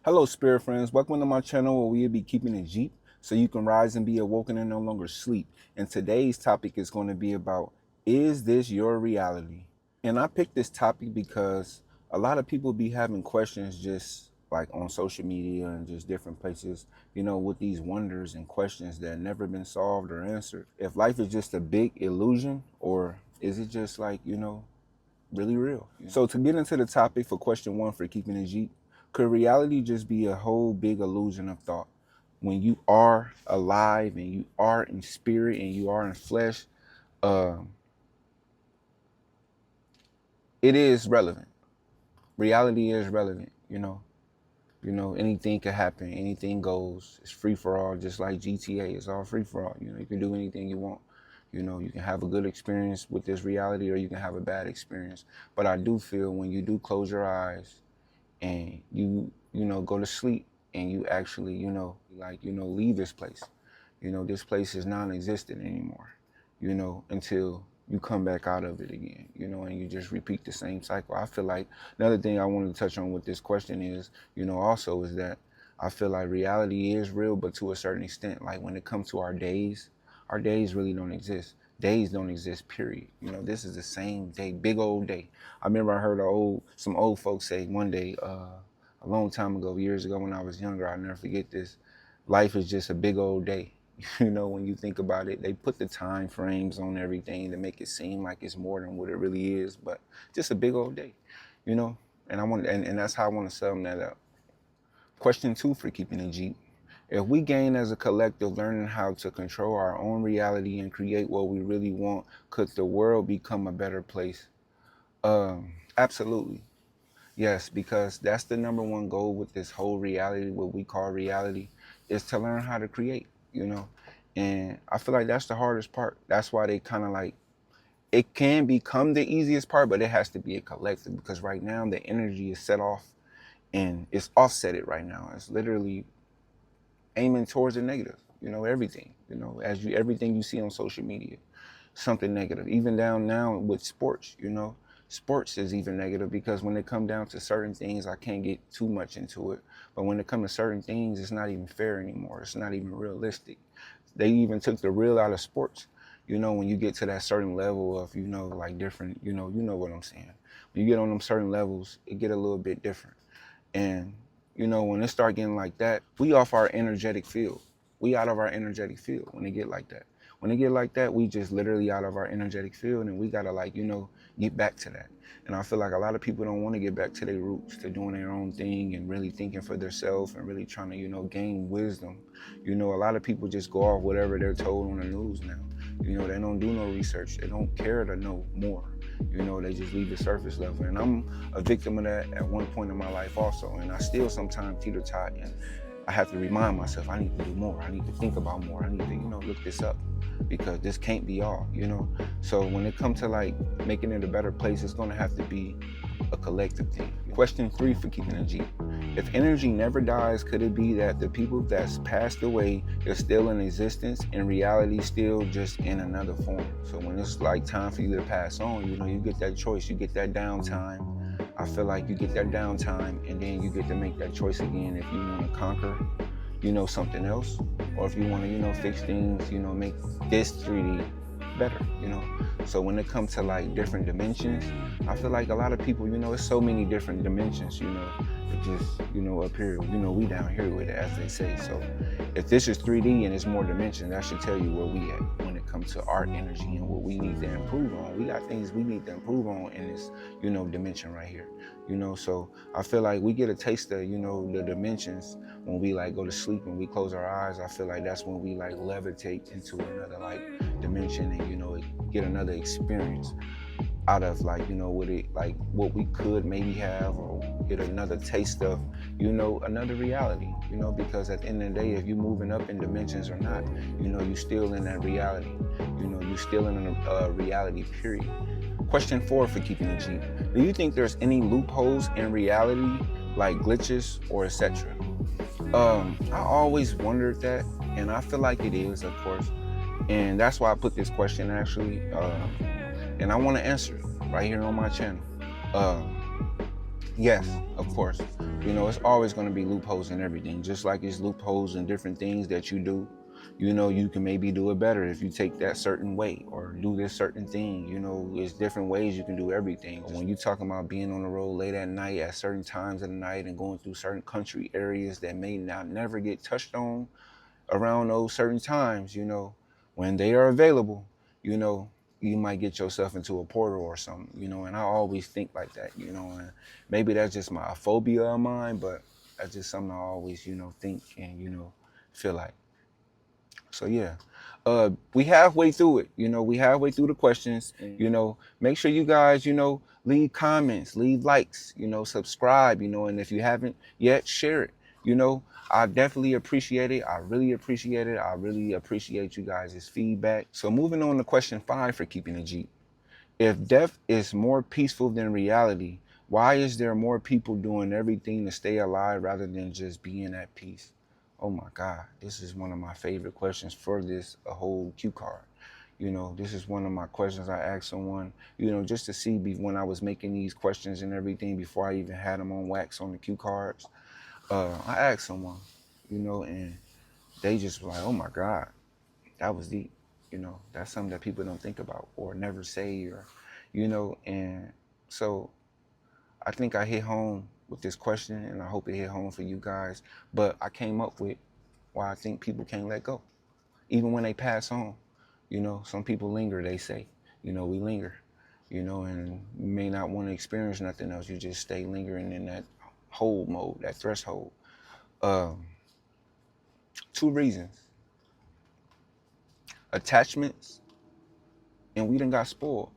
Hello, spirit friends. Welcome to my channel where we'll be keeping it Jeep so you can rise and be awoken and no longer sleep. And today's topic is going to be about, is this your reality? And I picked this topic because a lot of people be having questions just like on social media and just different places, with these wonders and questions that never been solved or answered. If life is just a big illusion, or is it just like, really real? So to get into the topic for question one for keeping it Jeep, could reality just be a whole big illusion of thought? When you are alive and you are in spirit and you are in flesh, it is relevant. Reality is relevant. Anything could happen, anything goes. It's free for all, just like GTA. It's all free for all. You can do anything you want. You can have a good experience with this reality or you can have a bad experience. But I do feel when you do close your eyes and you go to sleep and you actually, leave this place. This place is non-existent anymore, until you come back out of it again, and you just repeat the same cycle. I feel like another thing I wanted to touch on with this question is, also is that I feel like reality is real, but to a certain extent. Like when it comes to our days really don't exist. Days don't exist, period. This is the same day, big old day. I remember I heard some old folks say one day, a long time ago, years ago when I was younger, I'll never forget this. Life is just a big old day. When you think about it, they put the time frames on everything to make it seem like it's more than what it really is, but just a big old day, and and that's how I want to sum that up. Question two for keeping it Jeep. If we gain as a collective learning how to control our own reality and create what we really want, could the world become a better place? Absolutely. Yes, because that's the number one goal with this whole reality, what we call reality, is to learn how to create. And I feel like that's the hardest part. That's why they kind of like, it can become the easiest part, but it has to be a collective, because right now the energy is set off and it's offsetted right now. It's literally aiming towards the negative, everything, everything you see on social media, something negative. Even down now with sports, sports is even negative, because when it come down to certain things, I can't get too much into it, but when it comes to certain things, it's not even fair anymore. It's not even realistic. They even took the real out of sports. When you get to that certain level of, like different, what I'm saying. When you get on them certain levels, it get a little bit different. And when it start getting like that, we off our energetic field. We out of our energetic field when it get like that. When it get like that, we just literally out of our energetic field, and we gotta get back to that. And I feel like a lot of people don't want to get back to their roots, to doing their own thing and really thinking for themselves and really trying to, gain wisdom. A lot of people just go off whatever they're told on the news now. They don't do no research. They don't care to know more. They just leave the surface level. And I'm a victim of that at one point in my life also. And I still sometimes teeter-tot, and I have to remind myself, I need to do more. I need to think about more. I need to, look this up, because this can't be all, So when it comes to like making it a better place, it's gonna have to be a collective thing. Question three for keeping it Jeep. If energy never dies, could it be that the people that's passed away is still in existence and reality still just in another form? So when it's like time for you to pass on, you get that choice, you get that downtime. I feel like you get that downtime, and then you get to make that choice again if you want to conquer, something else, or if you want to, fix things, make this 3D better, So when it comes to like different dimensions, I feel like a lot of people, it's so many different dimensions, it just, up here, we down here with it, as they say. So if this is 3D and it's more dimension, that should tell you where we at when it comes to our energy and what we need to improve on. We got things we need to improve on in this, dimension right here, So I feel like we get a taste of, the dimensions when we like go to sleep and we close our eyes. I feel like that's when we like levitate into another like dimension and, get another experience out of like, what we could maybe have, or get another taste of, another reality, because at the end of the day, if you're moving up in dimensions or not, you're still in that reality, you're still in a reality, period. Question four for keeping it Jeep. Do you think there's any loopholes in reality, like glitches or etc.? I always wondered that, and I feel like it is, of course. And that's why I put this question actually, and I want to answer it right here on my channel. Yes, of course. You know, it's always going to be loopholes in everything. Just like it's loopholes in different things that you do. You know, you can maybe do it better if you take that certain way or do this certain thing. You know, there's different ways you can do everything. When you're talking about being on the road late at night at certain times of the night and going through certain country areas that may not never get touched on around those certain times, you know, when they are available, you know, you might get yourself into a portal or something, you know, and I always think like that, you know, and maybe that's just my phobia of mine, but that's just something I always, you know, think and, you know, feel like. So yeah, we halfway through it. You know, we halfway through the questions. You know, make sure you guys, you know, leave comments, leave likes, you know, subscribe, you know, and if you haven't yet, share it. You know, I definitely appreciate it. I really appreciate it. I really appreciate you guys' feedback. So moving on to question 5 for Keeping It Jeep. If death is more peaceful than reality, why is there more people doing everything to stay alive rather than just being at peace? Oh my God, this is one of my favorite questions for this a whole cue card. You know, this is one of my questions I asked someone, you know, just to see when I was making these questions and everything before I even had them on wax on the cue cards. I asked someone, you know, and they just were like, oh my God, that was deep. You know, that's something that people don't think about or never say or, you know, and so I think I hit home with this question and I hope it hit home for you guys. But I came up with why I think people can't let go, even when they pass on. You know, some people linger, they say, you know, we linger, you know, and you may not want to experience nothing else. You just stay lingering in that hold mode, that threshold. Um, 2 reasons: attachments, and we done got spoiled,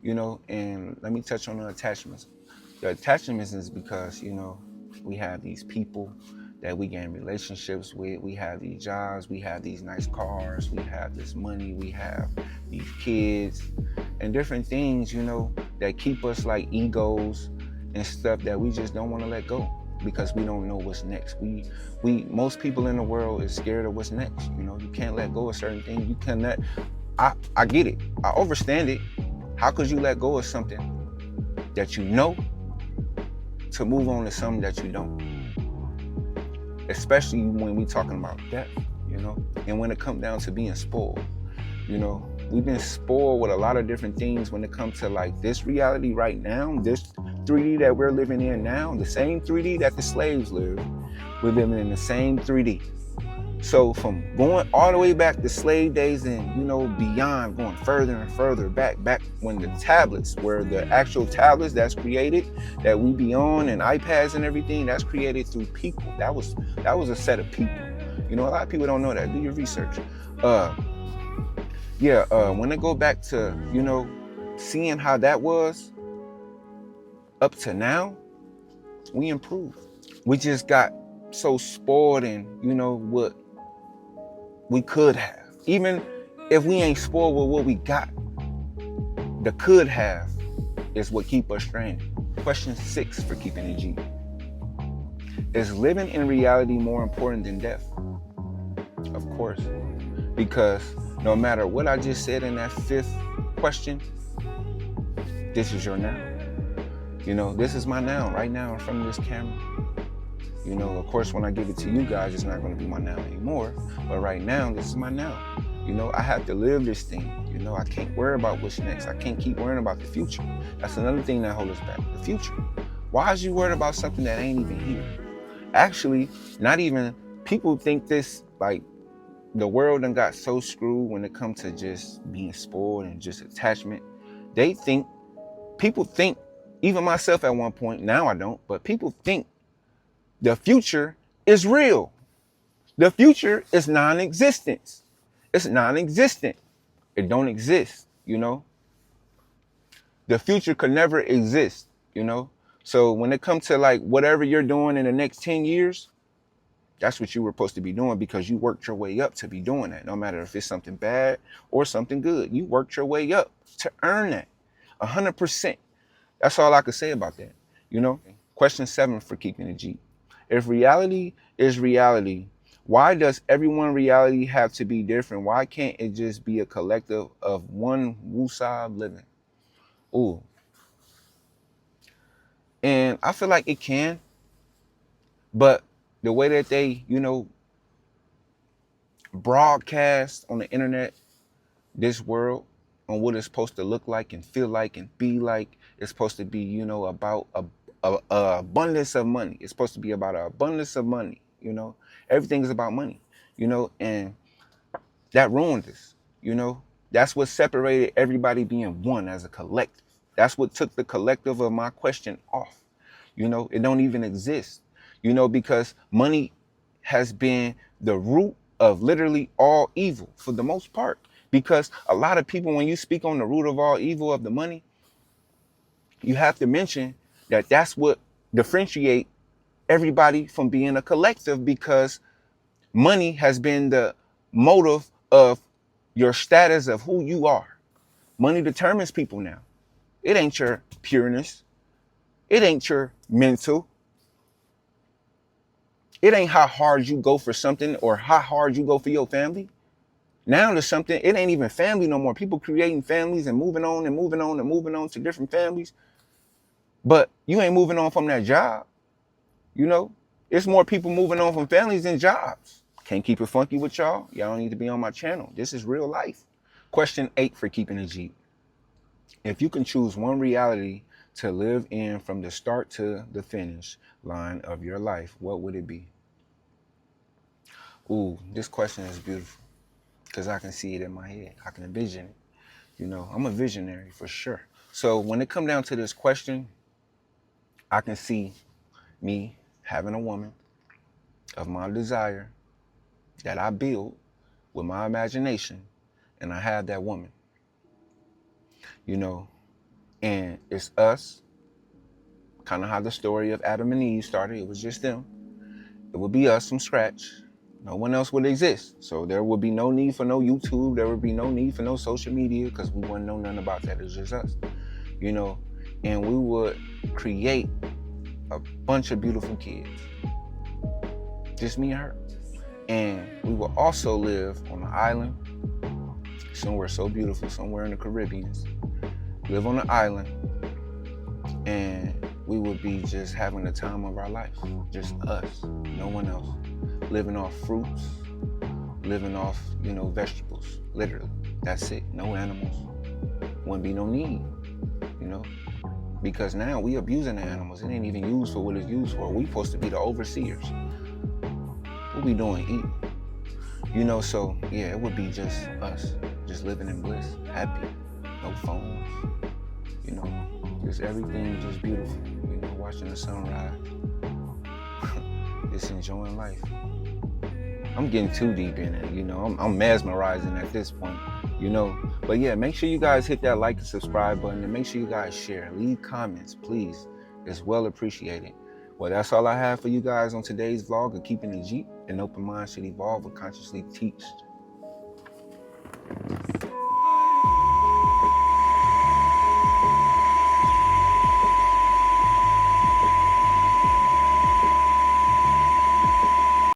you know, and let me touch on the attachments. The attachments is because, you know, we have these people that we get in relationships with, we have these jobs, we have these nice cars, we have this money, we have these kids and different things, you know, that keep us like egos and stuff that we just don't want to let go because we don't know what's next. We most people in the world is scared of what's next. You know, you can't let go of certain things. You cannot. I get it. I understand it. How could you let go of something that you know to move on to something that you don't? Especially when we talking about death, you know, and when it comes down to being spoiled, you know, we've been spoiled with a lot of different things when it comes to like this reality right now, this 3D that we're living in now, the same 3D that the slaves lived, we're living in the same 3D. So from going all the way back to slave days and, you know, beyond, going further and further back when the tablets were the actual tablets that's created, that we be on, and iPads and everything, that's created through people. That was a set of people. You know, a lot of people don't know that. Do your research. When they go back to, you know, seeing how that was up to now, we improved. We just got so spoiled in, you know, what we could have. Even if we ain't spoiled with what we got, the could have is what keep us stranded. Question 6 for Keeping It Jeep. Is living in reality more important than death? Of course. Because no matter what I just said in that 5th question, this is your now. You know, this is my now, right now in front of this camera. You know, of course, when I give it to you guys, it's not going to be my now anymore. But right now, this is my now. You know, I have to live this thing. You know, I can't worry about what's next. I can't keep worrying about the future. That's another thing that holds us back, the future. Why is you worried about something that ain't even here? Actually, not even, people think this, like, the world done got so screwed when it comes to just being spoiled and just attachment. People think, even myself at one point, now I don't, but people think the future is real. The future is non-existent. It's non-existent. It don't exist, you know? The future could never exist, you know? So when it comes to like whatever you're doing in the next 10 years, that's what you were supposed to be doing because you worked your way up to be doing that. No matter if it's something bad or something good, you worked your way up to earn that. 100%. That's all I could say about that, you know? Question 7 for Keeping It Jeep. If reality is reality, why does everyone's reality have to be different? Why can't it just be a collective of one Wusab living? Ooh. And I feel like it can, but the way that they, broadcast on the internet this world, on what it's supposed to look like and feel like and be like, it's supposed to be, about a abundance of money. It's supposed to be about an abundance of money. Everything is about money. And that ruined us. That's what separated everybody being one as a collective. That's what took the collective of my question off. It don't even exist. Because money has been the root of literally all evil for the most part. Because a lot of people, when you speak on the root of all evil of the money, you have to mention that that's what differentiate everybody from being a collective, because money has been the motive of your status of who you are. Money determines people now. It ain't your pureness. It ain't your mental. It ain't how hard you go for something or how hard you go for your family. Now there's something, it ain't even family no more. People creating families and moving on and moving on and moving on to different families. But you ain't moving on from that job. It's more people moving on from families than jobs. Can't keep it funky with y'all. Y'all don't need to be on my channel. This is real life. Question 8 for Keeping It Jeep. If you can choose one reality to live in from the start to the finish line of your life, what would it be? Ooh, this question is beautiful because I can see it in my head. I can envision it. I'm a visionary for sure. So when it comes down to this question, I can see me having a woman of my desire that I build with my imagination, and I have that woman, and it's us, kind of how the story of Adam and Eve started. It was just them. It would be us from scratch. No one else would exist. So there would be no need for no YouTube. There would be no need for no social media because we wouldn't know nothing about that. It's just us, and we would create a bunch of beautiful kids. Just me and her. And we will also live on an island, somewhere so beautiful, somewhere in the Caribbean. Live on an island, and we would be just having the time of our life. Just us, no one else. Living off fruits, living off, vegetables, literally. That's it, no animals. Wouldn't be no need, because now we abusing the animals. It ain't even used for what it's used for. We supposed to be the overseers. What we doing? Eating. So yeah, it would be just us, just living in bliss, happy, no phones, just everything just beautiful, watching the sunrise, just enjoying life. I'm getting too deep in it, I'm mesmerizing at this point, but yeah, make sure you guys hit that like and subscribe button, and make sure you guys share, leave comments, please. It's well appreciated. Well, that's all I have for you guys on today's vlog of Keeping It Jeep. An open mind should evolve or consciously teach.